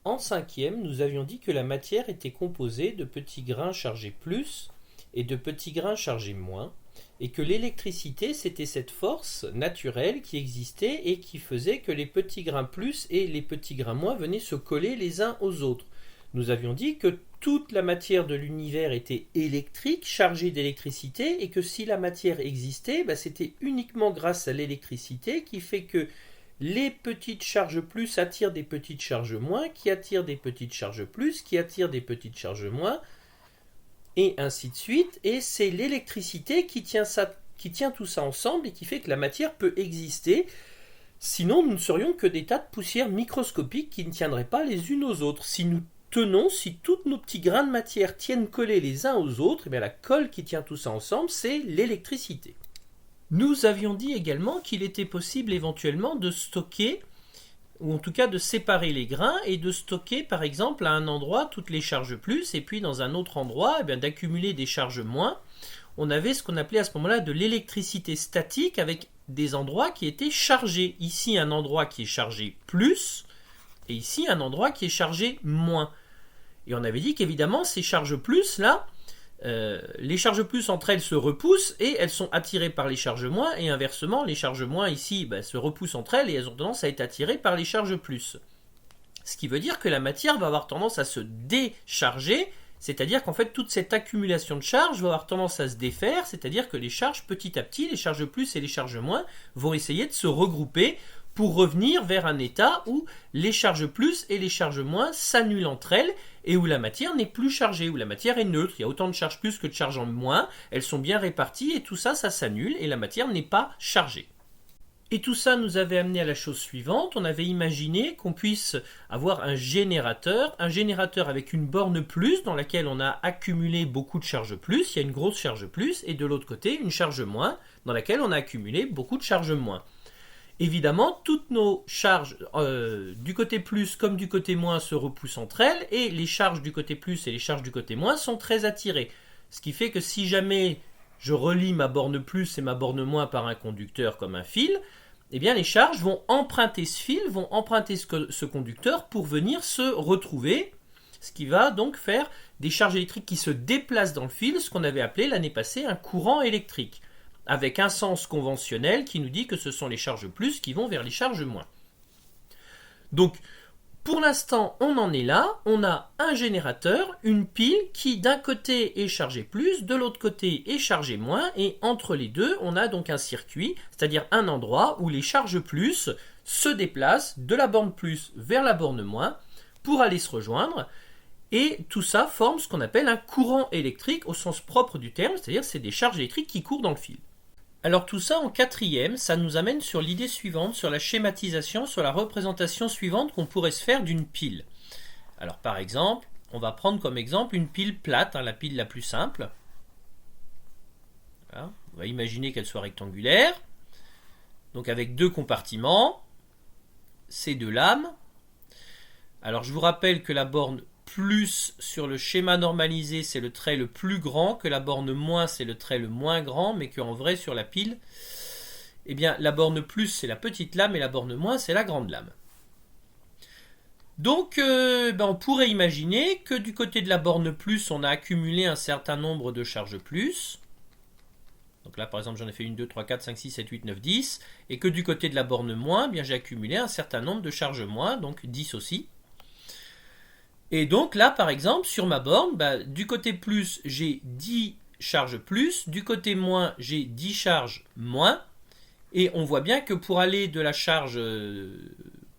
En cinquième, nous avions dit que la matière était composée de petits grains chargés plus et de petits grains chargés moins, et que l'électricité, c'était cette force naturelle qui existait et qui faisait que les petits grains plus et les petits grains moins venaient se coller les uns aux autres. Nous avions dit que toute la matière de l'univers était électrique, chargée d'électricité, et que si la matière existait, c'était uniquement grâce à l'électricité qui fait que les petites charges plus attirent des petites charges moins, qui attirent des petites charges plus, qui attirent des petites charges moins, et ainsi de suite. Et c'est l'électricité qui tient tout ça ensemble et qui fait que la matière peut exister. Sinon, nous ne serions que des tas de poussières microscopiques qui ne tiendraient pas les unes aux autres. Si tous nos petits grains de matière tiennent collés les uns aux autres, et bien la colle qui tient tout ça ensemble, c'est l'électricité. Nous avions dit également qu'il était possible éventuellement de stocker, ou en tout cas de séparer les grains et de stocker par exemple à un endroit toutes les charges plus et puis dans un autre endroit d'accumuler des charges moins. On avait ce qu'on appelait à ce moment-là de l'électricité statique avec des endroits qui étaient chargés. Ici un endroit qui est chargé plus et ici un endroit qui est chargé moins. Et on avait dit qu'évidemment ces charges plus là, les charges plus entre elles se repoussent et elles sont attirées par les charges moins, et inversement les charges moins ici se repoussent entre elles et elles ont tendance à être attirées par les charges plus. Ce qui veut dire que la matière va avoir tendance à se décharger, c'est-à-dire qu'en fait toute cette accumulation de charges va avoir tendance à se défaire, c'est-à-dire que les charges petit à petit, les charges plus et les charges moins vont essayer de se regrouper pour revenir vers un état où les charges plus et les charges moins s'annulent entre elles et où la matière n'est plus chargée, où la matière est neutre. Il y a autant de charges plus que de charges en moins, elles sont bien réparties et tout ça, ça s'annule et la matière n'est pas chargée. Et tout ça nous avait amené à la chose suivante, on avait imaginé qu'on puisse avoir un générateur avec une borne plus dans laquelle on a accumulé beaucoup de charges plus, il y a une grosse charge plus, et de l'autre côté une charge moins dans laquelle on a accumulé beaucoup de charges moins. Évidemment, toutes nos charges du côté plus comme du côté moins se repoussent entre elles et les charges du côté plus et les charges du côté moins sont très attirées. Ce qui fait que si jamais je relie ma borne plus et ma borne moins par un conducteur comme un fil, eh bien les charges vont emprunter ce fil, vont emprunter ce conducteur pour venir se retrouver, ce qui va donc faire des charges électriques qui se déplacent dans le fil, ce qu'on avait appelé l'année passée un courant électrique, avec un sens conventionnel qui nous dit que ce sont les charges plus qui vont vers les charges moins. Donc, pour l'instant, on en est là, on a un générateur, une pile qui d'un côté est chargée plus, de l'autre côté est chargée moins, et entre les deux, on a donc un circuit, c'est-à-dire un endroit où les charges plus se déplacent de la borne plus vers la borne moins pour aller se rejoindre, et tout ça forme ce qu'on appelle un courant électrique au sens propre du terme, c'est-à-dire c'est des charges électriques qui courent dans le fil. Alors tout ça en quatrième, ça nous amène sur l'idée suivante, sur la schématisation, sur la représentation suivante qu'on pourrait se faire d'une pile. Alors par exemple, on va prendre comme exemple une pile plate, la pile la plus simple. Voilà. On va imaginer qu'elle soit rectangulaire, donc avec deux compartiments, ces deux lames. Alors je vous rappelle que la borne plus sur le schéma normalisé c'est le trait le plus grand, que la borne moins c'est le trait le moins grand, mais qu'en vrai sur la pile, eh bien la borne plus c'est la petite lame et la borne moins c'est la grande lame. Donc on pourrait imaginer que du côté de la borne plus on a accumulé un certain nombre de charges plus. Donc là par exemple j'en ai fait 1, 2, 3, 4, 5, 6, 7, 8, 9, 10, et que du côté de la borne moins, j'ai accumulé un certain nombre de charges moins, donc 10 aussi. Et donc là, par exemple, sur ma borne, du côté plus, j'ai 10 charges plus, du côté moins, j'ai 10 charges moins, et on voit bien que pour aller de la charge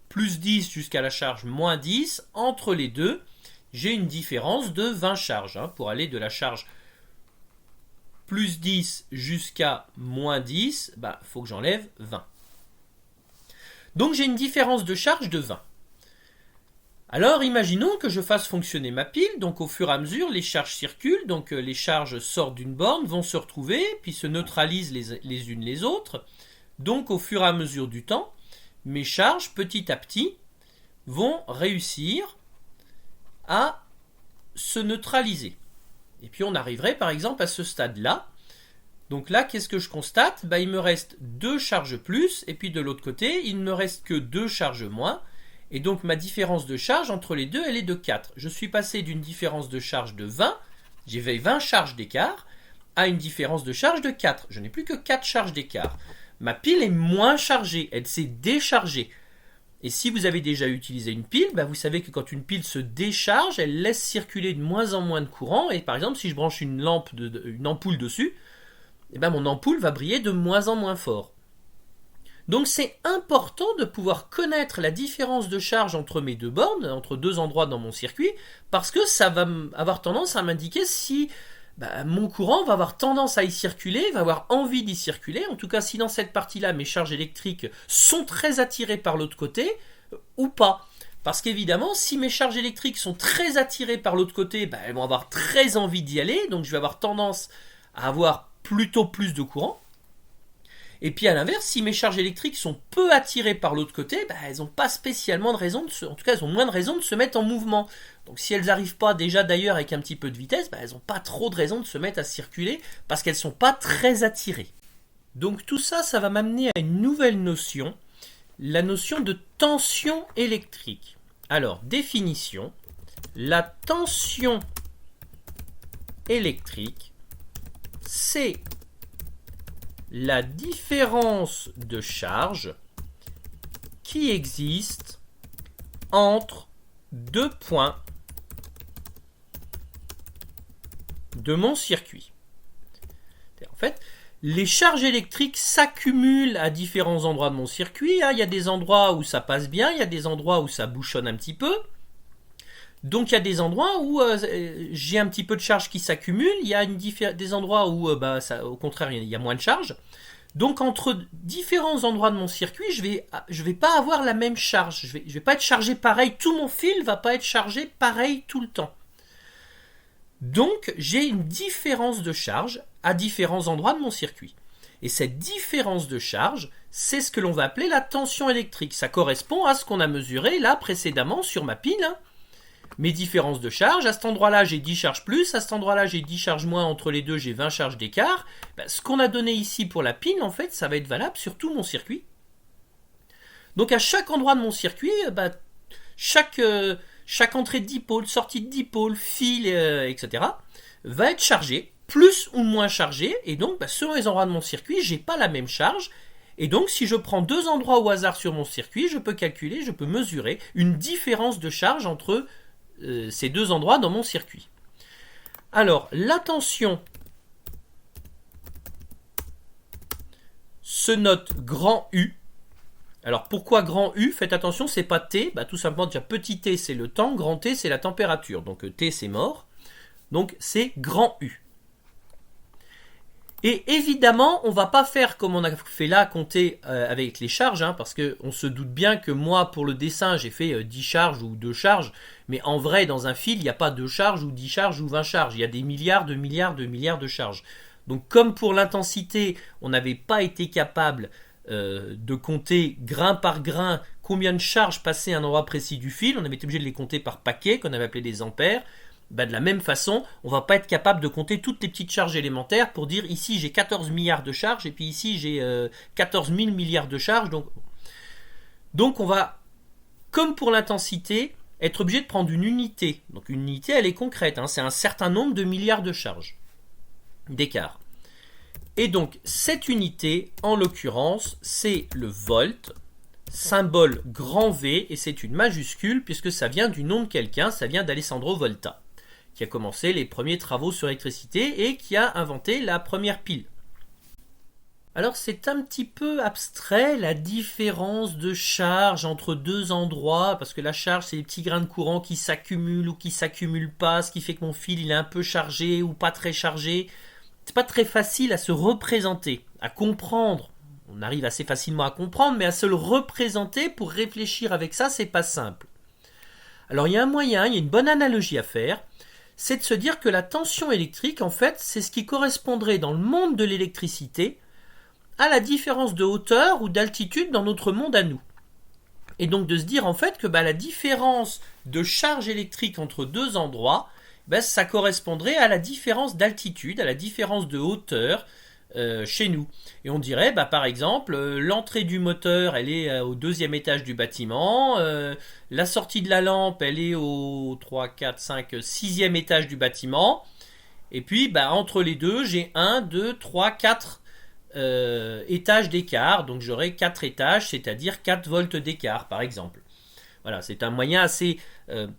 plus 10 jusqu'à la charge moins 10, entre les deux, j'ai une différence de 20 charges. Pour aller de la charge plus 10 jusqu'à moins 10, faut que j'enlève 20. Donc j'ai une différence de charge de 20. Alors imaginons que je fasse fonctionner ma pile, donc au fur et à mesure les charges circulent, donc les charges sortent d'une borne, vont se retrouver, puis se neutralisent les unes les autres. Donc au fur et à mesure du temps, mes charges petit à petit vont réussir à se neutraliser. Et puis on arriverait par exemple à ce stade-là. Donc là, qu'est-ce que je constate ? Il me reste 2 charges plus, et puis de l'autre côté, il ne me reste que 2 charges moins. Et donc ma différence de charge entre les deux, elle est de 4. Je suis passé d'une différence de charge de 20, j'ai 20 charges d'écart, à une différence de charge de 4. Je n'ai plus que 4 charges d'écart. Ma pile est moins chargée, elle s'est déchargée. Et si vous avez déjà utilisé une pile, vous savez que quand une pile se décharge, elle laisse circuler de moins en moins de courant. Et par exemple, si je branche une ampoule dessus, mon ampoule va briller de moins en moins fort. Donc c'est important de pouvoir connaître la différence de charge entre mes deux bornes, entre deux endroits dans mon circuit, parce que ça va avoir tendance à m'indiquer si mon courant va avoir tendance à y circuler, va avoir envie d'y circuler. En tout cas, si dans cette partie-là, mes charges électriques sont très attirées par l'autre côté, ou pas. Parce qu'évidemment, si mes charges électriques sont très attirées par l'autre côté, elles vont avoir très envie d'y aller, donc je vais avoir tendance à avoir plutôt plus de courant. Et puis à l'inverse, si mes charges électriques sont peu attirées par l'autre côté, elles n'ont pas spécialement de raison, en tout cas elles ont moins de raison de se mettre en mouvement. Donc si elles n'arrivent pas déjà d'ailleurs avec un petit peu de vitesse, elles n'ont pas trop de raison de se mettre à circuler parce qu'elles ne sont pas très attirées. Donc tout ça, ça va m'amener à une nouvelle notion, la notion de tension électrique. Alors, définition, la tension électrique, c'est la différence de charge qui existe entre deux points de mon circuit. En fait, les charges électriques s'accumulent à différents endroits de mon circuit. Il y a des endroits où ça passe bien, il y a des endroits où ça bouchonne un petit peu. Donc il y a des endroits où j'ai un petit peu de charge qui s'accumule, il y a des endroits où au contraire il y a moins de charge. Donc entre différents endroits de mon circuit, je vais pas avoir la même charge, je vais pas être chargé pareil, tout mon fil va pas être chargé pareil tout le temps. Donc j'ai une différence de charge à différents endroits de mon circuit. Et cette différence de charge, c'est ce que l'on va appeler la tension électrique. Ça correspond à ce qu'on a mesuré là précédemment sur ma pile. Mes différences de charge, à cet endroit-là j'ai 10 charges plus, à cet endroit-là j'ai 10 charges moins, entre les deux j'ai 20 charges d'écart. Ce qu'on a donné ici pour la pile, en fait, ça va être valable sur tout mon circuit. Donc à chaque endroit de mon circuit, chaque entrée de dipôle, sortie de dipôle, fil, etc. va être chargée, plus ou moins chargée, et donc selon les endroits de mon circuit, j'ai pas la même charge. Et donc, si je prends deux endroits au hasard sur mon circuit, je peux calculer, je peux mesurer une différence de charge entre ces deux endroits dans mon circuit. Alors, la tension se note grand U. Alors, pourquoi grand U? Faites attention, c'est pas T. Tout simplement, déjà, petit t, c'est le temps, grand T, c'est la température. Donc, T, c'est mort. Donc, c'est grand U. Et évidemment, on ne va pas faire comme on a fait là, compter avec les charges, parce qu'on se doute bien que moi, pour le dessin, j'ai fait 10 charges ou 2 charges, mais en vrai, dans un fil, il n'y a pas 2 charges ou 10 charges ou 20 charges, il y a des milliards de charges. Donc comme pour l'intensité, on n'avait pas été capable de compter grain par grain combien de charges passaient à un endroit précis du fil, on avait été obligé de les compter par paquets, qu'on avait appelé des ampères. De la même façon, on ne va pas être capable de compter toutes les petites charges élémentaires pour dire ici j'ai 14 milliards de charges et puis ici j'ai 14 000 milliards de charges. Donc on va, comme pour l'intensité, être obligé de prendre une unité. Donc une unité, elle est concrète, c'est un certain nombre de milliards de charges d'écart. Et donc cette unité, en l'occurrence, c'est le volt, symbole grand V, et c'est une majuscule puisque ça vient du nom de quelqu'un, ça vient d'Alessandro Volta, qui a commencé les premiers travaux sur l'électricité et qui a inventé la première pile. Alors c'est un petit peu abstrait la différence de charge entre deux endroits, parce que la charge c'est les petits grains de courant qui s'accumulent ou qui s'accumulent pas, ce qui fait que mon fil il est un peu chargé ou pas très chargé. C'est pas très facile à se représenter, à comprendre. On arrive assez facilement à comprendre, mais à se le représenter pour réfléchir avec ça, c'est pas simple. Alors il y a un moyen, il y a une bonne analogie à faire, c'est de se dire que la tension électrique, en fait, c'est ce qui correspondrait dans le monde de l'électricité à la différence de hauteur ou d'altitude dans notre monde à nous. Et donc de se dire en fait que la différence de charge électrique entre deux endroits, ça correspondrait à la différence d'altitude, à la différence de hauteur chez nous. Et on dirait, par exemple, l'entrée du moteur, elle est au 2e étage du bâtiment, la sortie de la lampe, elle est au 3, 4, 5, 6e étage du bâtiment, et puis entre les deux, j'ai 1, 2, 3, 4 étages d'écart, donc j'aurai 4 étages, c'est-à-dire 4 volts d'écart, par exemple. Voilà, c'est un moyen assez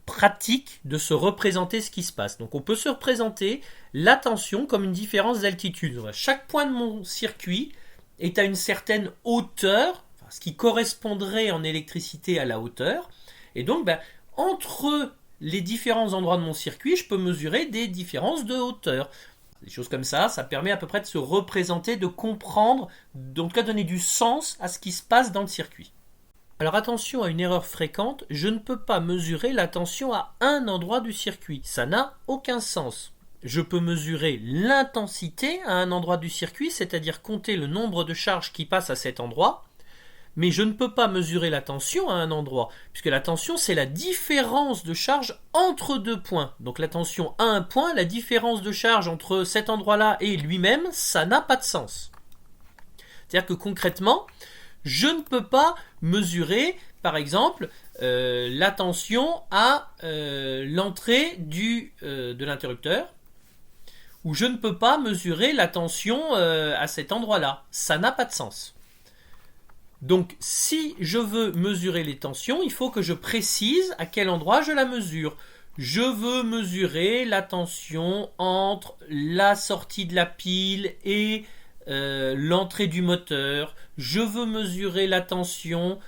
pratique de se représenter ce qui se passe. Donc on peut se représenter la tension comme une différence d'altitude. Chaque point de mon circuit est à une certaine hauteur, ce qui correspondrait en électricité à la hauteur. Et donc, entre les différents endroits de mon circuit, je peux mesurer des différences de hauteur. Des choses comme ça, ça permet à peu près de se représenter, de comprendre, en tout cas donner du sens à ce qui se passe dans le circuit. Alors attention à une erreur fréquente, je ne peux pas mesurer la tension à un endroit du circuit. Ça n'a aucun sens. Je peux mesurer l'intensité à un endroit du circuit, c'est-à-dire compter le nombre de charges qui passent à cet endroit, mais je ne peux pas mesurer la tension à un endroit, puisque la tension c'est la différence de charge entre deux points. Donc la tension à un point, la différence de charge entre cet endroit-là et lui-même, ça n'a pas de sens. C'est-à-dire que concrètement, je ne peux pas mesurer, par exemple, la tension à l'entrée de l'interrupteur, ou je ne peux pas mesurer la tension à cet endroit-là. Ça n'a pas de sens. Donc, si je veux mesurer les tensions, il faut que je précise à quel endroit je la mesure. Je veux mesurer la tension entre la sortie de la pile et l'entrée du moteur. Je veux mesurer la tension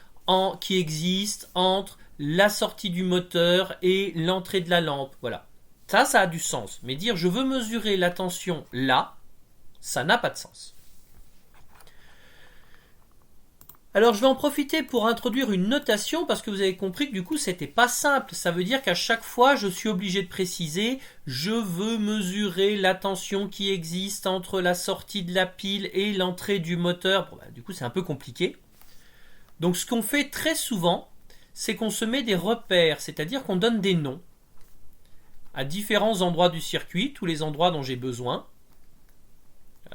qui existe entre la sortie du moteur et l'entrée de la lampe. Voilà. Ça a du sens. Mais dire je veux mesurer la tension là, ça n'a pas de sens. Alors je vais en profiter pour introduire une notation parce que vous avez compris que du coup c'était pas simple. Ça veut dire qu'à chaque fois je suis obligé de préciser je veux mesurer la tension qui existe entre la sortie de la pile et l'entrée du moteur. Du coup c'est un peu compliqué. Donc ce qu'on fait très souvent c'est qu'on se met des repères, c'est-à-dire qu'on donne des noms à différents endroits du circuit, tous les endroits dont j'ai besoin.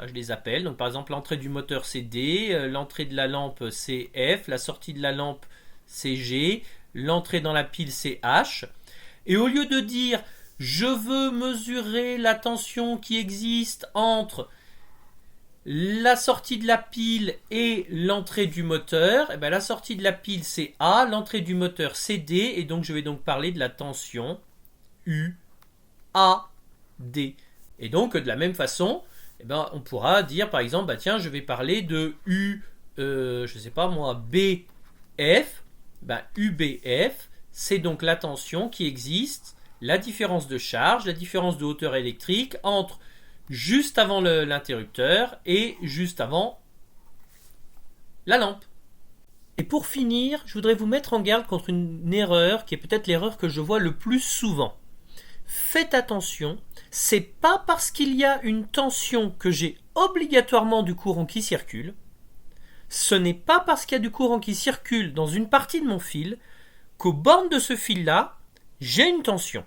Je les appelle. Donc par exemple l'entrée du moteur c'est D, l'entrée de la lampe c'est F, la sortie de la lampe c'est G, l'entrée dans la pile c'est H. Et au lieu de dire je veux mesurer la tension qui existe entre la sortie de la pile et l'entrée du moteur, la sortie de la pile c'est A, l'entrée du moteur c'est D, et donc je vais donc parler de la tension U, A, D. Et donc de la même façon, on pourra dire par exemple, tiens, je vais parler de U, je sais pas moi, BF. UBF, c'est donc la tension qui existe, la différence de charge, la différence de hauteur électrique entre juste avant l'interrupteur et juste avant la lampe. Et pour finir, je voudrais vous mettre en garde contre une erreur qui est peut-être l'erreur que je vois le plus souvent. Faites attention, c'est pas parce qu'il y a une tension que j'ai obligatoirement du courant qui circule, ce n'est pas parce qu'il y a du courant qui circule dans une partie de mon fil qu'aux bornes de ce fil-là, j'ai une tension.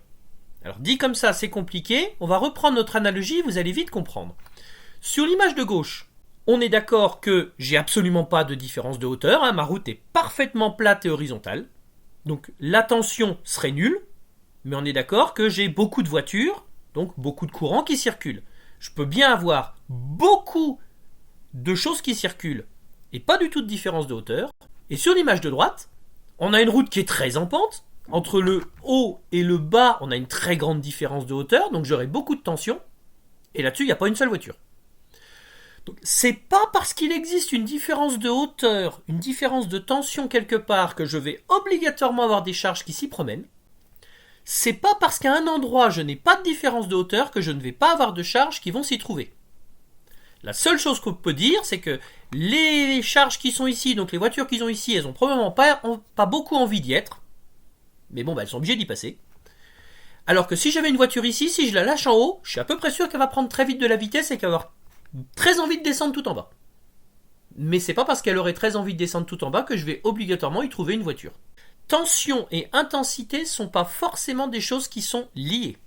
Alors dit comme ça, c'est compliqué, on va reprendre notre analogie, vous allez vite comprendre. Sur l'image de gauche, on est d'accord que j'ai absolument pas de différence de hauteur, ma route est parfaitement plate et horizontale, donc la tension serait nulle, mais on est d'accord que j'ai beaucoup de voitures, donc beaucoup de courant qui circulent. Je peux bien avoir beaucoup de choses qui circulent et pas du tout de différence de hauteur. Et sur l'image de droite, on a une route qui est très en pente. Entre le haut et le bas, on a une très grande différence de hauteur, donc j'aurai beaucoup de tension. Et là-dessus, il n'y a pas une seule voiture. Donc, c'est pas parce qu'il existe une différence de hauteur, une différence de tension quelque part, que je vais obligatoirement avoir des charges qui s'y promènent. C'est pas parce qu'à un endroit je n'ai pas de différence de hauteur que je ne vais pas avoir de charges qui vont s'y trouver. La seule chose qu'on peut dire, c'est que les charges qui sont ici, donc les voitures qui sont ici, elles ont probablement pas beaucoup envie d'y être. Mais elles sont obligées d'y passer. Alors que si j'avais une voiture ici, si je la lâche en haut, je suis à peu près sûr qu'elle va prendre très vite de la vitesse et qu'elle va avoir très envie de descendre tout en bas. Mais c'est pas parce qu'elle aurait très envie de descendre tout en bas que je vais obligatoirement y trouver une voiture. Tension et intensité ne sont pas forcément des choses qui sont liées.